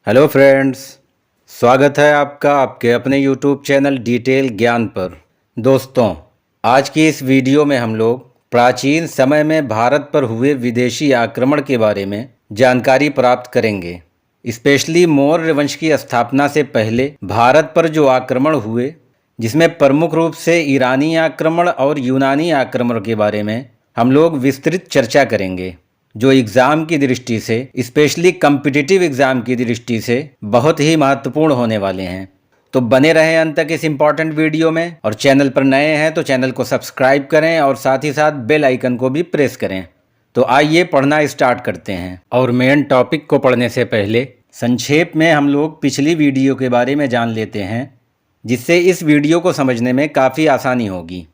Hello friends, स्वागत है आपका आपके अपने यूट्यूब चैनल डिटेल ज्ञान पर। दोस्तों, आज की इस वीडियो में हम लोग प्राचीन समय में भारत पर हुए विदेशी आक्रमण के बारे में जानकारी प्राप्त करेंगे। स्पेशली मौर्य वंश की स्थापना से पहले भारत पर जो आक्रमण हुए, जिसमें प्रमुख रूप से ईरानी आक्रमण और यूनानी आक्रमण के बारे में हम लोग विस्तृत चर्चा करेंगे, जो एग्ज़ाम की दृष्टि से, स्पेशली कम्पिटिटिव एग्ज़ाम की दृष्टि से बहुत ही महत्वपूर्ण होने वाले हैं। तो बने रहें अंत तक इस इम्पॉर्टेंट वीडियो में, और चैनल पर नए हैं तो चैनल को सब्सक्राइब करें और साथ ही साथ बेल आइकन को भी प्रेस करें। तो आइए पढ़ना स्टार्ट करते हैं। और मेन टॉपिक को पढ़ने से पहले संक्षेप में हम लोग पिछली वीडियो के बारे में जान लेते हैं, जिससे इस वीडियो को समझने में काफ़ी आसानी होगी।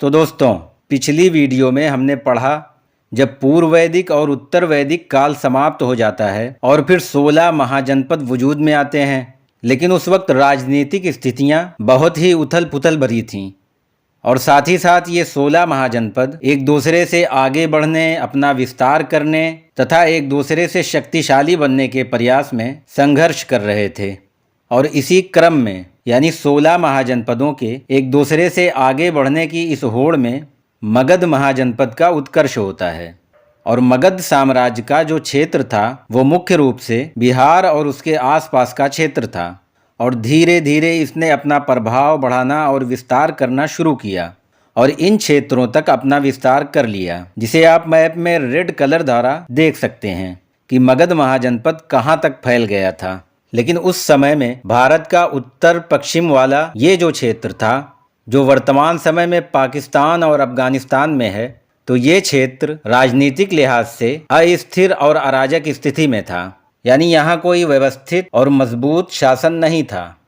तो दोस्तों, पिछली वीडियो में हमने पढ़ा जब पूर्व वैदिक और उत्तर वैदिक काल समाप्त हो जाता है और फिर 16 महाजनपद वजूद में आते हैं, लेकिन उस वक्त राजनीतिक स्थितियां बहुत ही उथल पुथल भरी थीं, और साथ ही साथ ये 16 महाजनपद एक दूसरे से आगे बढ़ने, अपना विस्तार करने तथा एक दूसरे से शक्तिशाली बनने के प्रयास में संघर्ष कर रहे थे। और इसी क्रम में, यानी 16 महाजनपदों के एक दूसरे से आगे बढ़ने की इस होड़ में मगध महाजनपद का उत्कर्ष होता है। और मगध साम्राज्य का जो क्षेत्र था वो मुख्य रूप से बिहार और उसके आसपास का क्षेत्र था, और धीरे धीरे इसने अपना प्रभाव बढ़ाना और विस्तार करना शुरू किया और इन क्षेत्रों तक अपना विस्तार कर लिया, जिसे आप मैप में रेड कलर द्वारा देख सकते हैं कि मगध महाजनपद कहाँ तक फैल गया था। लेकिन उस समय में भारत का उत्तर पश्चिम वाला ये जो क्षेत्र था, जो वर्तमान समय में पाकिस्तान और अफगानिस्तान में है, तो ये क्षेत्र राजनीतिक लिहाज से अस्थिर और अराजक स्थिति में था। यानी यहाँ कोई व्यवस्थित और मजबूत शासन नहीं था।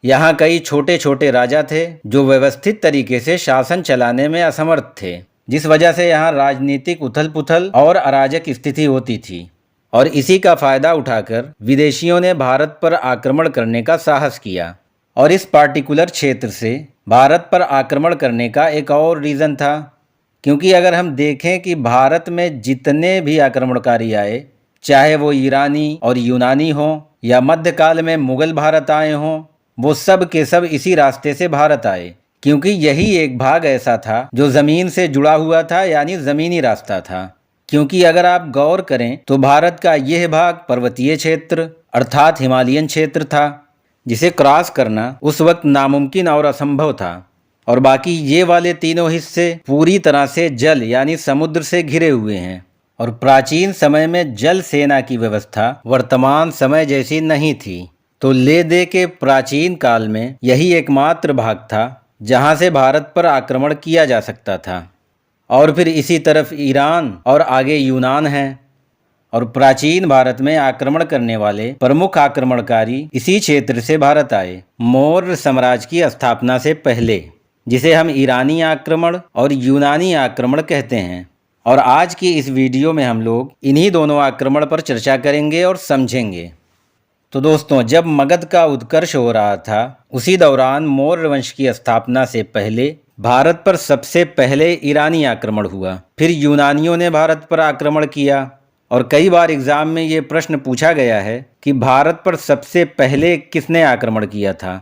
यहाँ कई छोटे छोटे राजा थे जो व्यवस्थित तरीके से शासन चलाने में असमर्थ थे, जिस वजह से यहाँ राजनीतिक उथल पुथल और अराजक स्थिति होती थी। और इसी का फायदा उठाकर विदेशियों ने भारत पर आक्रमण करने का साहस किया। और इस पार्टिकुलर क्षेत्र से भारत पर आक्रमण करने का एक और रीज़न था, क्योंकि अगर हम देखें कि भारत में जितने भी आक्रमणकारी आए, चाहे वो ईरानी और यूनानी हों या मध्यकाल में मुग़ल भारत आए हों, वो सब के सब इसी रास्ते से भारत आए, क्योंकि यही एक भाग ऐसा था जो ज़मीन से जुड़ा हुआ था, यानी ज़मीनी रास्ता था। क्योंकि अगर आप गौर करें तो भारत का यह भाग पर्वतीय क्षेत्र अर्थात हिमालयन क्षेत्र था, जिसे क्रॉस करना उस वक्त नामुमकिन और असंभव था। और बाकी ये वाले तीनों हिस्से पूरी तरह से जल यानी समुद्र से घिरे हुए हैं। और प्राचीन समय में जल सेना की व्यवस्था वर्तमान समय जैसी नहीं थी, तो ले दे के प्राचीन काल में यही एकमात्र भाग था जहाँ से भारत पर आक्रमण किया जा सकता था। और फिर इसी तरफ ईरान और आगे यूनान है। और प्राचीन भारत में आक्रमण करने वाले प्रमुख आक्रमणकारी इसी क्षेत्र से भारत आए, मौर्य साम्राज्य की स्थापना से पहले, जिसे हम ईरानी आक्रमण और यूनानी आक्रमण कहते हैं। और आज की इस वीडियो में हम लोग इन्हीं दोनों आक्रमण पर चर्चा करेंगे और समझेंगे। तो दोस्तों, जब मगध का उत्कर्ष हो रहा था, उसी दौरान मौर्य वंश की स्थापना से पहले भारत पर सबसे पहले ईरानी आक्रमण हुआ। फिर यूनानियों ने भारत पर आक्रमण किया। और कई बार एग्ज़ाम में ये प्रश्न पूछा गया है कि भारत पर सबसे पहले किसने आक्रमण किया था,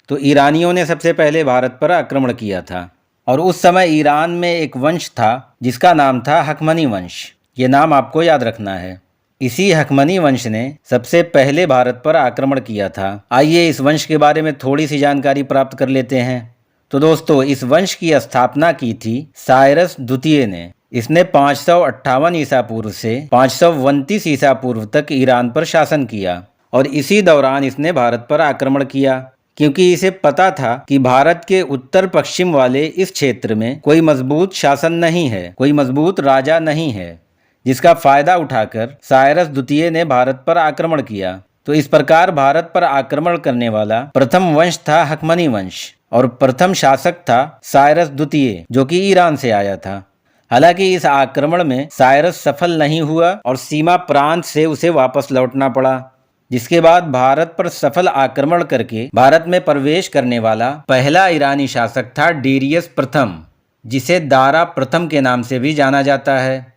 तो ईरानियों ने सबसे पहले भारत पर आक्रमण किया था। और उस समय ईरान में एक वंश था जिसका नाम था हखमनी वंश। ये नाम आपको याद रखना है। इसी हखमनी वंश ने सबसे पहले भारत पर आक्रमण किया था। आइए इस वंश के बारे में थोड़ी सी जानकारी प्राप्त कर लेते हैं। तो दोस्तों, इस वंश की स्थापना की थी साइरस द्वितीय ने। इसने 558 ईसा पूर्व से 529 ईसा पूर्व तक ईरान पर शासन किया, और इसी दौरान इसने भारत पर आक्रमण किया, क्योंकि इसे पता था कि भारत के उत्तर पश्चिम वाले इस क्षेत्र में कोई मजबूत शासन नहीं है, कोई मजबूत राजा नहीं है, जिसका फायदा उठाकर साइरस द्वितीय ने भारत पर आक्रमण किया। तो इस प्रकार भारत पर आक्रमण करने वाला प्रथम वंश था हखमनी वंश, और प्रथम शासक था साइरस द्वितीय, जो कि ईरान से आया था। हालांकि इस आक्रमण में साइरस सफल नहीं हुआ और सीमा प्रांत से उसे वापस लौटना पड़ा, जिसके बाद भारत पर सफल आक्रमण करके भारत में प्रवेश करने वाला पहला ईरानी शासक था डेरियस प्रथम, जिसे दारा प्रथम के नाम से भी जाना जाता है।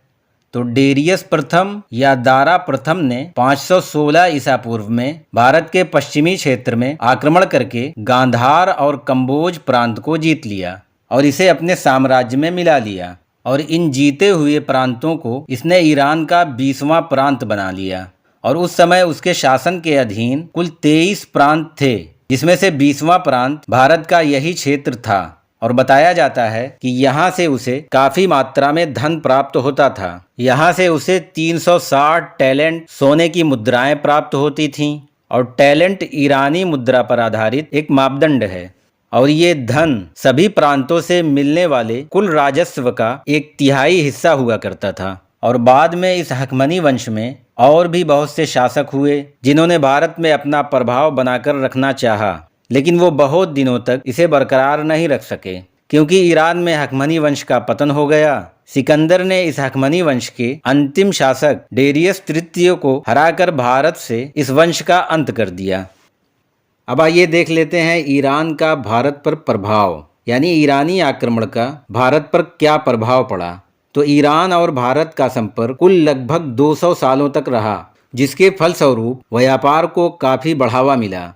तो डेरियस प्रथम या दारा प्रथम ने 516 ईसा पूर्व में भारत के पश्चिमी क्षेत्र में आक्रमण करके गांधार और कंबोज प्रांत को जीत लिया और इसे अपने साम्राज्य में मिला लिया। और इन जीते हुए प्रांतों को इसने ईरान का 20वां प्रांत बना लिया। और उस समय उसके शासन के अधीन कुल 23 प्रांत थे, जिसमें से 20वां प्रांत भारत का यही क्षेत्र था। और बताया जाता है कि यहाँ से उसे काफी मात्रा में धन प्राप्त होता था। यहाँ से उसे 360 टैलेंट सोने की मुद्राएं प्राप्त होती थीं। और टैलेंट ईरानी मुद्रा पर आधारित एक मापदंड है और ये धन सभी प्रांतों से मिलने वाले कुल राजस्व का 1/3 हिस्सा हुआ करता था। और बाद में इस हकमनी वंश में और भी बहुत से शासक हुए जिन्होंने भारत में अपना प्रभाव बनाकर रखना चाहा, लेकिन वो बहुत दिनों तक इसे बरकरार नहीं रख सके क्योंकि ईरान में हकमनी वंश का पतन हो गया। सिकंदर ने इस हकमनी वंश के अंतिम शासक डेरियस तृतीय को हराकर भारत से इस वंश का अंत कर दिया। अब आइए देख लेते हैं ईरान का भारत पर प्रभाव, यानी ईरानी आक्रमण का भारत पर क्या प्रभाव पड़ा। तो ईरान और भारत का संपर्क कुल लगभग 200 सालों तक रहा, जिसके फलस्वरूप व्यापार को काफ़ी बढ़ावा मिला।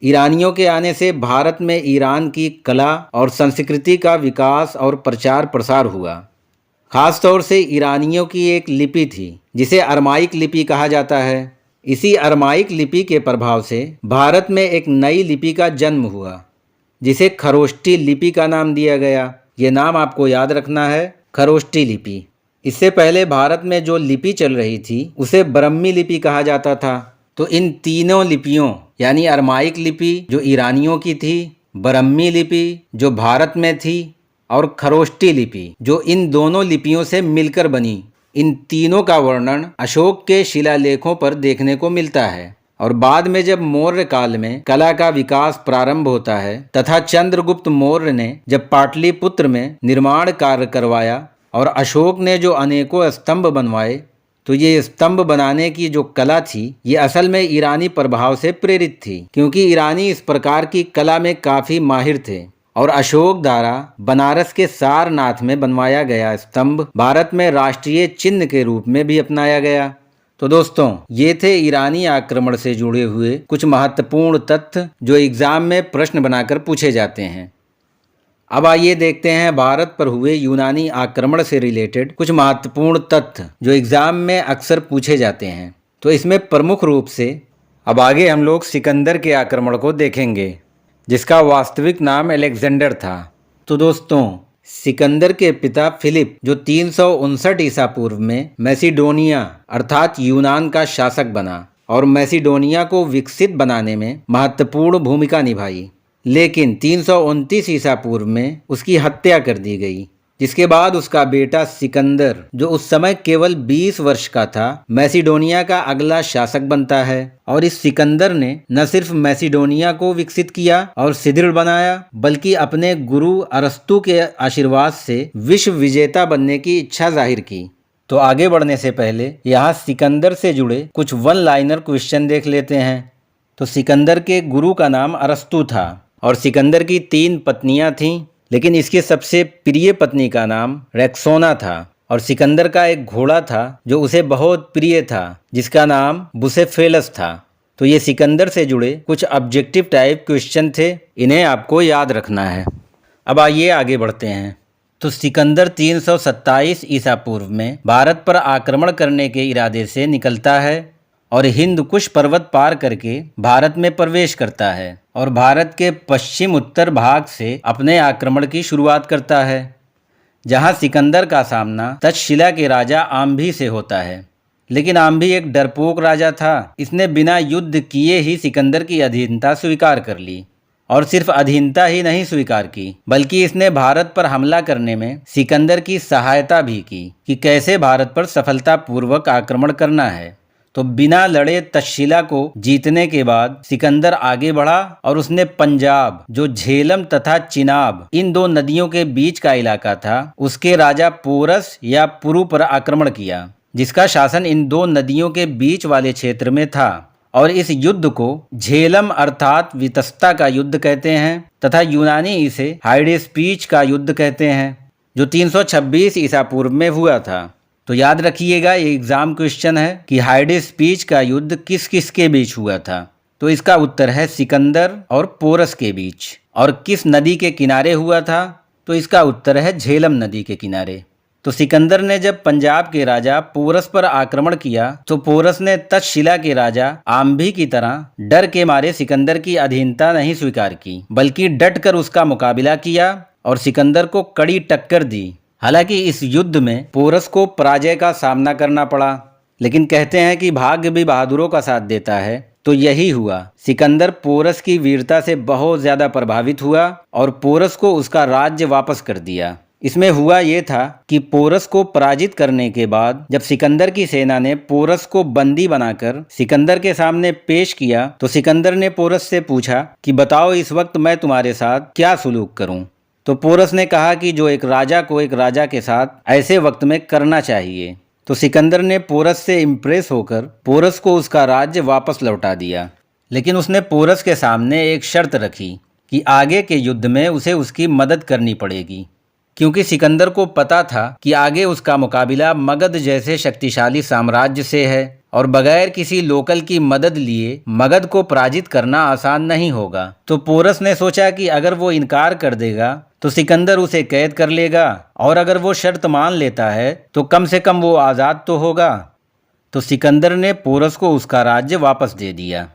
ईरानियों के आने से भारत में ईरान की कला और संस्कृति का विकास और प्रचार प्रसार हुआ। खास तौर से ईरानियों की एक लिपि थी जिसे अरमाइक लिपि कहा जाता है। इसी अरमाइक लिपि के प्रभाव से भारत में एक नई लिपि का जन्म हुआ जिसे खरोष्टी लिपि का नाम दिया गया। ये नाम आपको याद रखना है, खरोष्टी लिपि। इससे पहले भारत में जो लिपि चल रही थी उसे ब्रह्मी लिपि कहा जाता था। तो इन तीनों लिपियों यानी अरमाइक लिपि जो ईरानियों की थी, ब्रह्मी लिपि जो भारत में थी और खरोष्टी लिपि जो इन दोनों लिपियों से मिलकर बनी, इन तीनों का वर्णन अशोक के शिलालेखों पर देखने को मिलता है। और बाद में जब मौर्य काल में कला का विकास प्रारंभ होता है तथा चंद्रगुप्त मौर्य ने जब पाटलिपुत्र में निर्माण कार्य करवाया और अशोक ने जो अनेकों स्तंभ बनवाए, तो ये स्तंभ बनाने की जो कला थी ये असल में ईरानी प्रभाव से प्रेरित थी, क्योंकि ईरानी इस प्रकार की कला में काफ़ी माहिर थे। और अशोक द्वारा बनारस के सारनाथ में बनवाया गया स्तंभ भारत में राष्ट्रीय चिन्ह के रूप में भी अपनाया गया। तो दोस्तों, ये थे ईरानी आक्रमण से जुड़े हुए कुछ महत्वपूर्ण तथ्य जो एग्जाम में प्रश्न बनाकर पूछे जाते हैं। अब आइए देखते हैं भारत पर हुए यूनानी आक्रमण से रिलेटेड कुछ महत्वपूर्ण तथ्य जो एग्जाम में अक्सर पूछे जाते हैं। तो इसमें प्रमुख रूप से अब आगे हम लोग सिकंदर के आक्रमण को देखेंगे, जिसका वास्तविक नाम अलेक्जेंडर था। तो दोस्तों, सिकंदर के पिता फिलिप जो 359 ईसा पूर्व में मैसिडोनिया अर्थात यूनान का शासक बना और मैसिडोनिया को विकसित बनाने में महत्वपूर्ण भूमिका निभाई, लेकिन 329 ईसा पूर्व में उसकी हत्या कर दी गई, जिसके बाद उसका बेटा सिकंदर जो उस समय केवल 20 वर्ष का था मैसिडोनिया का अगला शासक बनता है। और इस सिकंदर ने न सिर्फ मैसिडोनिया को विकसित किया और सुदृढ़ बनाया, बल्कि अपने गुरु अरस्तु के आशीर्वाद से विश्व विजेता बनने की इच्छा जाहिर की। तो आगे बढ़ने से पहले यहाँ सिकंदर से जुड़े कुछ वन लाइनर क्वेश्चन देख लेते हैं। तो सिकंदर के गुरु का नाम अरस्तु था और सिकंदर की 3 पत्नियां थीं, लेकिन इसके सबसे प्रिय पत्नी का नाम रेक्सोना था। और सिकंदर का एक घोड़ा था जो उसे बहुत प्रिय था, जिसका नाम बुसेफेलस था। तो ये सिकंदर से जुड़े कुछ ऑब्जेक्टिव टाइप क्वेश्चन थे, इन्हें आपको याद रखना है। अब आइए आगे बढ़ते हैं। तो सिकंदर 327 ईसा पूर्व में भारत पर आक्रमण करने के इरादे से निकलता है और हिंद कुश पर्वत पार करके भारत में प्रवेश करता है और भारत के पश्चिम उत्तर भाग से अपने आक्रमण की शुरुआत करता है, जहां सिकंदर का सामना तक्षशिला के राजा आम्भी से होता है। लेकिन आम्भी एक डरपोक राजा था। इसने बिना युद्ध किए ही सिकंदर की अधीनता स्वीकार कर ली और सिर्फ अधीनता ही नहीं स्वीकार की, बल्कि इसने भारत पर हमला करने में सिकंदर की सहायता भी की कि कैसे भारत पर सफलतापूर्वक आक्रमण करना है। तो बिना लड़े तक्षशिला को जीतने के बाद सिकंदर आगे बढ़ा और उसने पंजाब जो झेलम तथा चिनाब इन 2 नदियों के बीच का इलाका था उसके राजा पोरस या पुरु पर आक्रमण किया, जिसका शासन इन 2 नदियों के बीच वाले क्षेत्र में था। और इस युद्ध को झेलम अर्थात वितस्ता का युद्ध कहते हैं तथा यूनानी इसे हाइडेस्पीच का युद्ध कहते हैं, जो 326 ईसा पूर्व में हुआ था। तो याद रखिएगा, ये एग्जाम क्वेश्चन है कि हाइडेस पीच का युद्ध किस किस के बीच हुआ था। तो इसका उत्तर है सिकंदर और पोरस के बीच। और किस नदी के किनारे हुआ था? तो इसका उत्तर है झेलम नदी के किनारे। तो सिकंदर ने जब पंजाब के राजा पोरस पर आक्रमण किया तो पोरस ने तक्षशिला के राजा आम्भी की तरह डर के मारे सिकंदर की अधीनता नहीं स्वीकार की, बल्कि डटकर उसका मुकाबला किया और सिकंदर को कड़ी टक्कर दी। हालांकि इस युद्ध में पोरस को पराजय का सामना करना पड़ा, लेकिन कहते हैं कि भाग्य भी बहादुरों का साथ देता है। तो यही हुआ, सिकंदर पोरस की वीरता से बहुत ज्यादा प्रभावित हुआ और पोरस को उसका राज्य वापस कर दिया। इसमें हुआ ये था कि पोरस को पराजित करने के बाद जब सिकंदर की सेना ने पोरस को बंदी बनाकर सिकंदर के सामने पेश किया तो सिकंदर ने पोरस से पूछा कि बताओ इस वक्त मैं तुम्हारे साथ क्या सुलूक करूं। तो पोरस ने कहा कि जो एक राजा को एक राजा के साथ ऐसे वक्त में करना चाहिए। तो सिकंदर ने पोरस से इम्प्रेस होकर पोरस को उसका राज्य वापस लौटा दिया, लेकिन उसने पोरस के सामने एक शर्त रखी कि आगे के युद्ध में उसे उसकी मदद करनी पड़ेगी, क्योंकि सिकंदर को पता था कि आगे उसका मुकाबला मगध जैसे शक्तिशाली साम्राज्य से है और बगैर किसी लोकल की मदद लिए मगध को पराजित करना आसान नहीं होगा। तो पोरस ने सोचा कि अगर वो इनकार कर देगा तो सिकंदर उसे कैद कर लेगा और अगर वो शर्त मान लेता है तो कम से कम वो आज़ाद तो होगा। तो सिकंदर ने पोरस को उसका राज्य वापस दे दिया।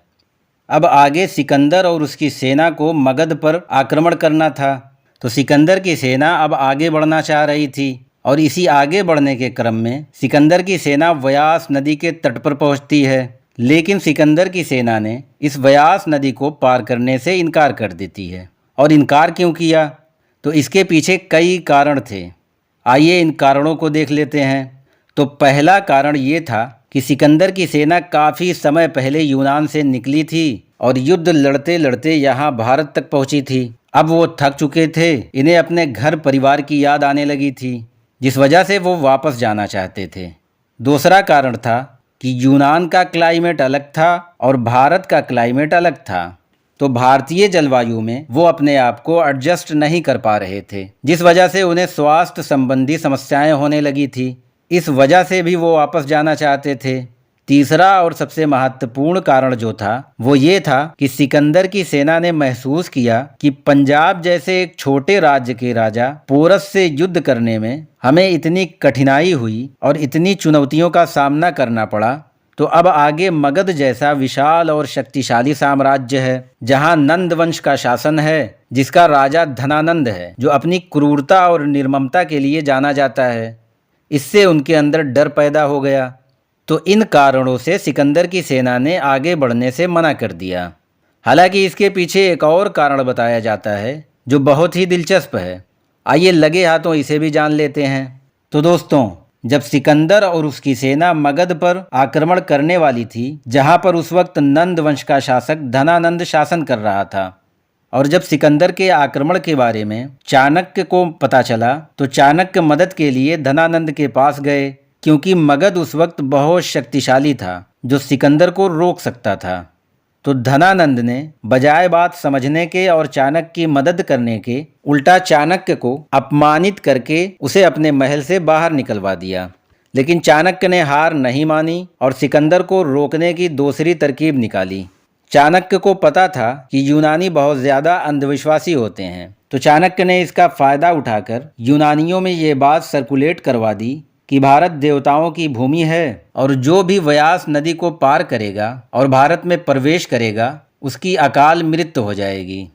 अब आगे सिकंदर और उसकी सेना को मगध पर आक्रमण करना था। तो सिकंदर की सेना अब आगे बढ़ना चाह रही थी और इसी आगे बढ़ने के क्रम में सिकंदर की सेना व्यास नदी के तट पर पहुंचती है, लेकिन सिकंदर की सेना ने इस व्यास नदी को पार करने से इनकार कर देती है। और इनकार क्यों किया? तो इसके पीछे कई कारण थे। आइए इन कारणों को देख लेते हैं। तो पहला कारण ये था कि सिकंदर की सेना काफ़ी समय पहले यूनान से निकली थी और युद्ध लड़ते लड़ते यहाँ भारत तक पहुँची थी। अब वो थक चुके थे, इन्हें अपने घर परिवार की याद आने लगी थी, जिस वजह से वो वापस जाना चाहते थे। दूसरा कारण था कि यूनान का क्लाइमेट अलग था और भारत का क्लाइमेट अलग था। तो भारतीय जलवायु में वो अपने आप को एडजस्ट नहीं कर पा रहे थे, जिस वजह से उन्हें स्वास्थ्य संबंधी समस्याएं होने लगी थी। इस वजह से भी वो वापस जाना चाहते थे। तीसरा और सबसे महत्वपूर्ण कारण जो था वो ये था कि सिकंदर की सेना ने महसूस किया कि पंजाब जैसे एक छोटे राज्य के राजा पोरस से युद्ध करने में हमें इतनी कठिनाई हुई और इतनी चुनौतियों का सामना करना पड़ा, तो अब आगे मगध जैसा विशाल और शक्तिशाली साम्राज्य है जहां नंद वंश का शासन है, जिसका राजा धनानंद है, जो अपनी क्रूरता और निर्ममता के लिए जाना जाता है। इससे उनके अंदर डर पैदा हो गया। तो इन कारणों से सिकंदर की सेना ने आगे बढ़ने से मना कर दिया। हालांकि इसके पीछे एक और कारण बताया जाता है जो बहुत ही दिलचस्प है। आइए लगे हाथों इसे भी जान लेते हैं। तो दोस्तों, जब सिकंदर और उसकी सेना मगध पर आक्रमण करने वाली थी, जहां पर उस वक्त नंद वंश का शासक धनानंद शासन कर रहा था, और जब सिकंदर के आक्रमण के बारे में चाणक्य को पता चला तो चाणक्य मदद के लिए धनानंद के पास गए, क्योंकि मगध उस वक्त बहुत शक्तिशाली था जो सिकंदर को रोक सकता था। तो धनानंद ने बजाय बात समझने के और चाणक्य की मदद करने के उल्टा चाणक्य को अपमानित करके उसे अपने महल से बाहर निकलवा दिया। लेकिन चाणक्य ने हार नहीं मानी और सिकंदर को रोकने की दूसरी तरकीब निकाली। चाणक्य को पता था कि यूनानी बहुत ज़्यादा अंधविश्वासी होते हैं, तो चाणक्य ने इसका फ़ायदा उठाकर यूनानियों में ये बात सर्कुलेट करवा दी कि भारत देवताओं की भूमि है और जो भी व्यास नदी को पार करेगा और भारत में प्रवेश करेगा उसकी अकाल मृत्यु हो जाएगी।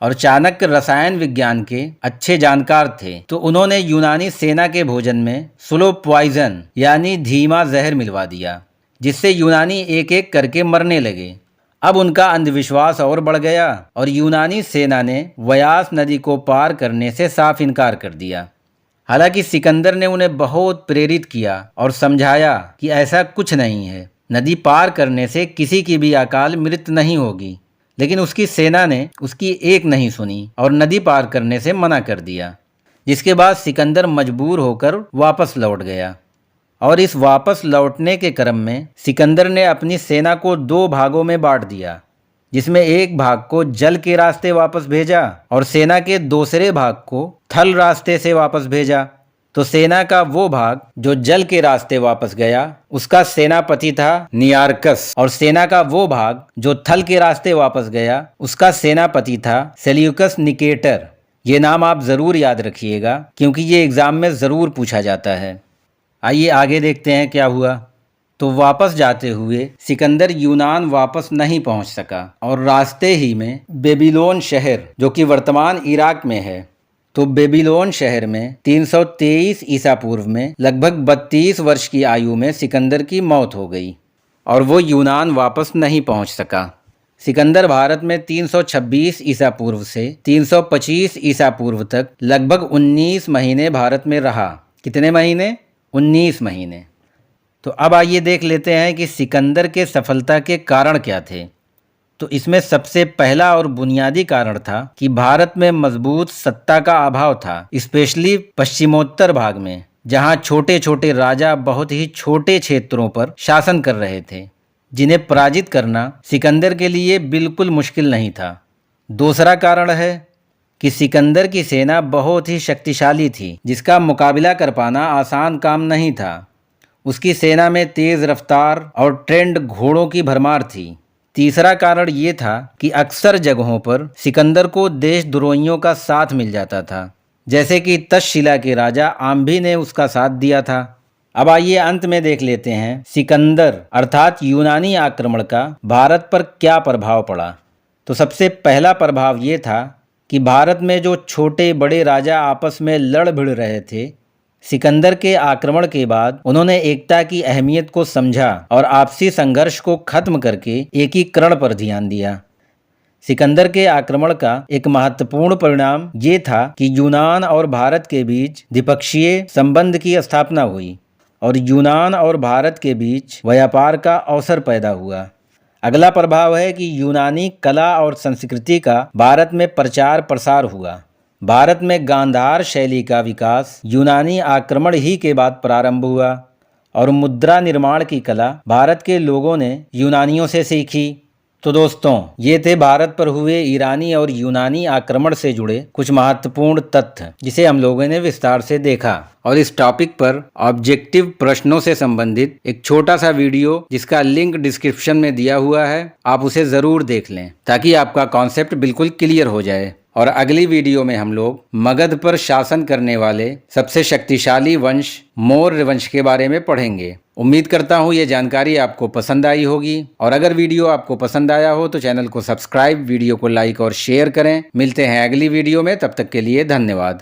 और चाणक्य रसायन विज्ञान के अच्छे जानकार थे, तो उन्होंने यूनानी सेना के भोजन में स्लो पॉइजन यानी धीमा जहर मिलवा दिया, जिससे यूनानी एक एक करके मरने लगे। अब उनका अंधविश्वास और बढ़ गया और यूनानी सेना ने व्यास नदी को पार करने से साफ इनकार कर दिया। हालांकि सिकंदर ने उन्हें बहुत प्रेरित किया और समझाया कि ऐसा कुछ नहीं है, नदी पार करने से किसी की भी अकाल मृत्यु नहीं होगी। लेकिन उसकी सेना ने उसकी एक नहीं सुनी और नदी पार करने से मना कर दिया, जिसके बाद सिकंदर मजबूर होकर वापस लौट गया। और इस वापस लौटने के क्रम में सिकंदर ने अपनी सेना को 2 भागों में बांट दिया, जिसमें एक भाग को जल के रास्ते वापस भेजा और सेना के दूसरे भाग को थल रास्ते से वापस भेजा। तो सेना का वो भाग जो जल के रास्ते वापस गया उसका सेनापति था नियार्कस, और सेना का वो भाग जो थल के रास्ते वापस गया उसका सेनापति था सेल्यूकस निकेटर। ये नाम आप जरूर याद रखिएगा क्योंकि ये एग्जाम में जरूर पूछा जाता है। आइए आगे देखते हैं क्या हुआ। तो वापस जाते हुए सिकंदर यूनान वापस नहीं पहुंच सका और रास्ते ही में बेबीलोन शहर, जो कि वर्तमान इराक में है, तो बेबीलोन शहर में 323 ईसा पूर्व में लगभग 32 वर्ष की आयु में सिकंदर की मौत हो गई और वो यूनान वापस नहीं पहुंच सका। सिकंदर भारत में 326 ईसा पूर्व से 325 ईसा पूर्व तक लगभग 19 महीने भारत में रहा। कितने महीने? 19 महीने। तो अब आइए देख लेते हैं कि सिकंदर के सफलता के कारण क्या थे। तो इसमें सबसे पहला और बुनियादी कारण था कि भारत में मजबूत सत्ता का अभाव था, स्पेशली पश्चिमोत्तर भाग में, जहां छोटे छोटे राजा बहुत ही छोटे क्षेत्रों पर शासन कर रहे थे, जिन्हें पराजित करना सिकंदर के लिए बिल्कुल मुश्किल नहीं था। दूसरा कारण है कि सिकंदर की सेना बहुत ही शक्तिशाली थी, जिसका मुकाबला कर पाना आसान काम नहीं था। उसकी सेना में तेज रफ्तार और ट्रेंड घोड़ों की भरमार थी। तीसरा कारण ये था कि अक्सर जगहों पर सिकंदर को देशद्रोहियों का साथ मिल जाता था, जैसे कि तक्षशिला के राजा आम्भी ने उसका साथ दिया था। अब आइए अंत में देख लेते हैं सिकंदर अर्थात यूनानी आक्रमण का भारत पर क्या प्रभाव पड़ा। तो सबसे पहला प्रभाव ये था कि भारत में जो छोटे बड़े राजा आपस में लड़ भिड़ रहे थे, सिकंदर के आक्रमण के बाद उन्होंने एकता की अहमियत को समझा और आपसी संघर्ष को खत्म करके एकीकरण पर ध्यान दिया। सिकंदर के आक्रमण का एक महत्वपूर्ण परिणाम ये था कि यूनान और भारत के बीच द्विपक्षीय संबंध की स्थापना हुई और यूनान और भारत के बीच व्यापार का अवसर पैदा हुआ। अगला प्रभाव है कि यूनानी कला और संस्कृति का भारत में प्रचार प्रसार हुआ। भारत में गांधार शैली का विकास यूनानी आक्रमण ही के बाद प्रारंभ हुआ और मुद्रा निर्माण की कला भारत के लोगों ने यूनानियों से सीखी। तो दोस्तों, ये थे भारत पर हुए ईरानी और यूनानी आक्रमण से जुड़े कुछ महत्वपूर्ण तथ्य, जिसे हम लोगों ने विस्तार से देखा। और इस टॉपिक पर ऑब्जेक्टिव प्रश्नों से संबंधित एक छोटा सा वीडियो, जिसका लिंक डिस्क्रिप्शन में दिया हुआ है, आप उसे ज़रूर देख लें ताकि आपका कॉन्सेप्ट बिल्कुल क्लियर हो जाए। और अगली वीडियो में हम लोग मगध पर शासन करने वाले सबसे शक्तिशाली वंश मौर्य वंश के बारे में पढ़ेंगे। उम्मीद करता हूँ ये जानकारी आपको पसंद आई होगी, और अगर वीडियो आपको पसंद आया हो तो चैनल को सब्सक्राइब, वीडियो को लाइक और शेयर करें। मिलते हैं अगली वीडियो में, तब तक के लिए धन्यवाद।